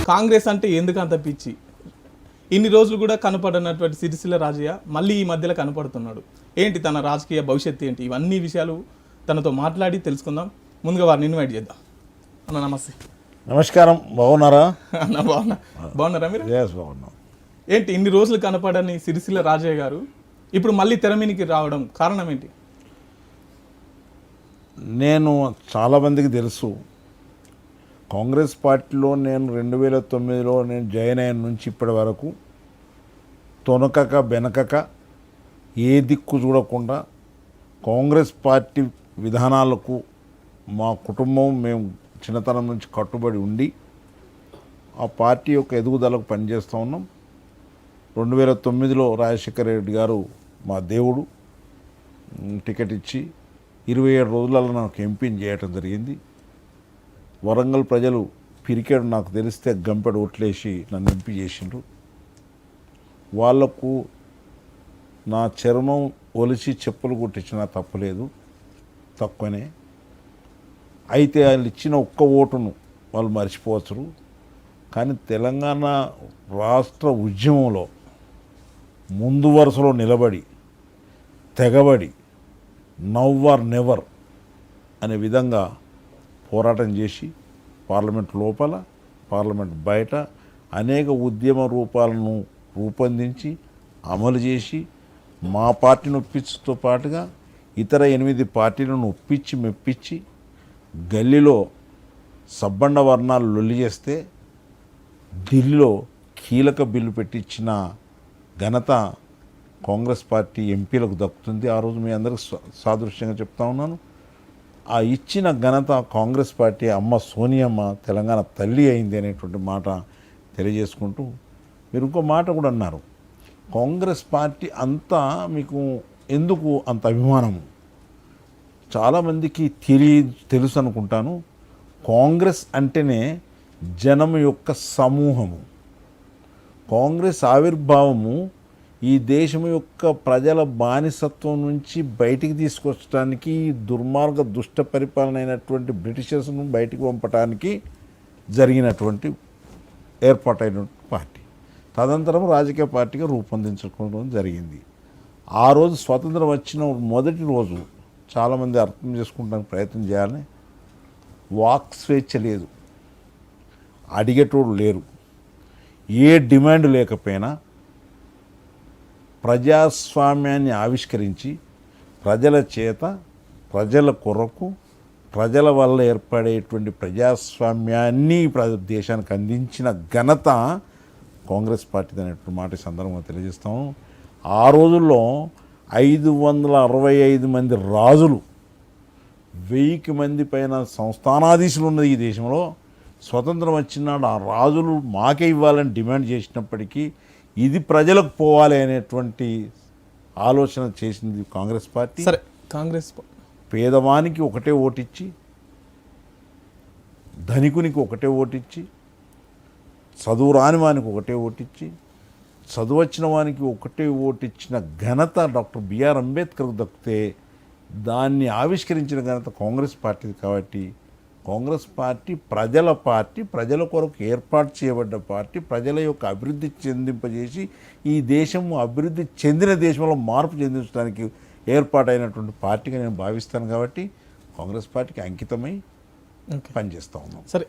కాంగ్రెస్ అంటే ఎందుకు అంత పిచ్చి? ఇన్ని రోజులు కూడా కనపడనటువంటి సిరిసిల్ల రాజయ్య మళ్ళీ ఈ మధ్యలో కనపడుతున్నాడు. ఏంటి తన రాజకీయ భవిష్యత్తు ఏంటి? ఇవన్నీ విషయాలు తనతో మాట్లాడి తెలుసుకుందాం. ముందుగా వారిని ఇన్వైట్ చేద్దాం. అన్న నమస్తే. నమస్కారం. బాగున్నారా? అన్న బాగున్నారా మీరు? బాగున్నాం. ఏంటి ఇన్ని రోజులు కనపడని సిరిసిల్ల రాజయ్య గారు ఇప్పుడు మళ్ళీ తెరమీనికి రావడం కారణం ఏంటి? నేను చాలామందికి తెలుసు, కాంగ్రెస్ పార్టీలో నేను 2009లో నేను జాయిన్ అయిన నుంచి ఇప్పటి వరకు తొనకక బెనకక ఏ దిక్కు చూడకుండా కాంగ్రెస్ పార్టీ విధానాలకు మా కుటుంబం మేము చిన్నతనం నుంచి కట్టుబడి ఉండి ఆ పార్టీ యొక్క ఎదుగుదలకు పనిచేస్తూ ఉన్నాం. 2009లో రాజశేఖర రెడ్డి గారు మా దేవుడు టికెట్ ఇచ్చి 27 రోజులలో నాకు ఎంపీని చేయటం జరిగింది. వరంగల్ ప్రజలు పిరికేడు నాకు తెలిస్తే గంపెడు ఓట్లేసి నన్ను ఎంపీ చేసిండ్రు. వాళ్లకు నా చర్మం ఒలిచి చెప్పులు కుట్టించినా తప్పలేదు, తక్కువనే. అయితే వాళ్ళు ఇచ్చిన ఒక్క ఓటును వాళ్ళు మర్చిపోవచ్చు. కానీ తెలంగాణ రాష్ట్ర ఉద్యమంలో ముందు వరుసలో నిలబడి తెగబడి నవ్ ఆర్ నెవర్ అనే విధంగా పోరాటం చేసి పార్లమెంట్ లోపల పార్లమెంట్ బయట అనేక ఉద్యమ రూపాలను రూపొందించి అమలు చేసి మా పార్టీని ఒప్పించుతో పాటుగా ఇతర 8 పార్టీలను ఒప్పించి మెప్పించి గల్లీలో సబ్బండ వర్ణాలు లొల్లి చేస్తే ఢిల్లీలో కీలక బిల్లు పెట్టించిన ఘనత కాంగ్రెస్ పార్టీ ఎంపీలకు దక్కుతుంది. ఆ రోజు మీ అందరికి సాదృశ్యంగా చెప్తా ఉన్నాను. ఆ ఇచ్చిన ఘనత కాంగ్రెస్ పార్టీ అమ్మ సోనియమ్మ తెలంగాణ తల్లి అయింది అనేటువంటి మాట తెలియజేసుకుంటూ, మీరు ఇంకో మాట కూడా అన్నారు, కాంగ్రెస్ పార్టీ అంతా మీకు ఎందుకు అంత అభిమానము? చాలామందికి తెలుసు అనుకుంటాను. కాంగ్రెస్ అంటేనే జనం యొక్క సమూహము. కాంగ్రెస్ ఆవిర్భావము ఈ దేశం యొక్క ప్రజల బానిసత్వం నుంచి బయటికి తీసుకొచ్చడానికి, దుర్మార్గ దుష్ట పరిపాలన అయినటువంటి బ్రిటిషర్స్ను బయటికి పంపడానికి జరిగినటువంటి ఏర్పాటైన పార్టీ. తదనంతరం రాజకీయ పార్టీగా రూపొందించుకోవడం జరిగింది. ఆ రోజు స్వాతంత్రం వచ్చిన మొదటి రోజు చాలామంది అర్థం చేసుకుంటానికి ప్రయత్నం చేయాలని, వాక్ స్వేచ్ఛ లేదు, అడిగేటోడు లేరు, ఏ డిమాండ్ లేకపోయినా ప్రజాస్వామ్యాన్ని ఆవిష్కరించి ప్రజల చేత ప్రజల కొరకు ప్రజల వల్ల ఏర్పడేటువంటి ప్రజాస్వామ్యాన్ని దేశానికి అందించిన ఘనత కాంగ్రెస్ పార్టీ అనేటువంటి మాట సందర్భంగా తెలియజేస్తాము. ఆ రోజుల్లో 565 మంది రాజులు, 1000 మంది పైన సంస్థానాధీశులు ఉన్నది ఈ దేశంలో. స్వతంత్రం వచ్చినాడు ఆ రాజులు మాకే ఇవ్వాలని డిమాండ్ చేసినప్పటికీ ఇది ప్రజలకు పోవాలి అనేటువంటి ఆలోచన చేసింది కాంగ్రెస్ పార్టీ. సరే, కాంగ్రెస్ పేదవానికి ఒకటే ఓటిచ్చి, ధనికునికి ఒకటే ఓటిచ్చి, చదువు రాని వానికి ఒకటే ఓటిచ్చి, చదువు వచ్చిన వానికి ఒకటే ఓటిచ్చిన ఘనత డాక్టర్ బిఆర్ అంబేద్కర్కు దక్కితే దాన్ని ఆవిష్కరించిన ఘనత కాంగ్రెస్ పార్టీది. కాబట్టి కాంగ్రెస్ పార్టీ ప్రజల పార్టీ, ప్రజల కొరకు ఏర్పాటు చేయబడ్డ పార్టీ, ప్రజల యొక్క అభివృద్ధి చెందింపజేసి ఈ దేశము అభివృద్ధి చెందిన దేశంలో మార్పు చెందించడానికి ఏర్పాటైనటువంటి పార్టీగా నేను భావిస్తాను. కాబట్టి కాంగ్రెస్ పార్టీకి అంకితమై పనిచేస్తూ ఉన్నాం. సరే,